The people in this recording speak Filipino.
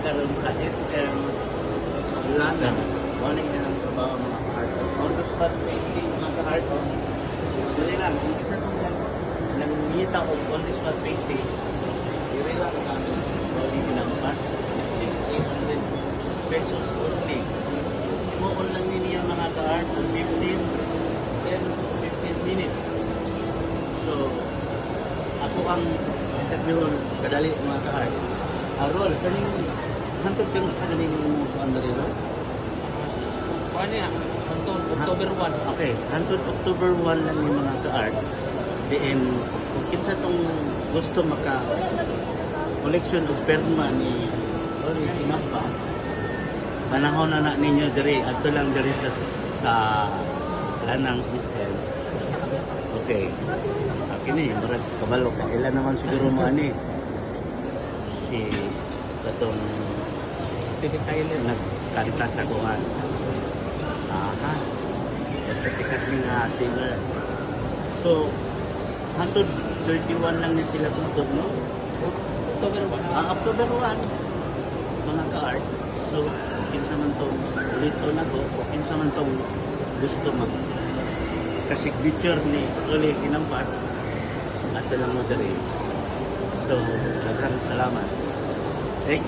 karon sa SM Lana. Morning na ang trabaho mga ka-art. On the spot painting mga ka-art. Dili lang, kung isa itong nangita ko on the spot painting, dili lang ang body pinampas. It's 800 pesos only. Imuon lang niya mga ka-art ng 10-15 minutes. So, ako ang interview kadali mga ka-art. Rol, kaning hantod karon sa kaning kuan dali ro? Ano yan? Hantod October 1. Okay, hantod October 1 lang yung mga ka-art. Diin, kung kinsa tong gusto maka collection of perma ni Rolly Pinampas, panahon na ninyo diri, adto lang diri sa Lanang SM. Okay. Kini murag kabalo ka. Ilan naman siguro mo ani si katong Steven Tyler. nagkanta sa kuhan. Aha. Basta sikat nga singer. So, hantod 31 lang niya sila tungtod, no? October 1. October 1, mga ka-art. So, kinsa man tong ulito na to, o kinsa man tong gusto mag ka-signature ni Rolly Pinampas, at lang mo diri. So, daghang salamat. Thank you.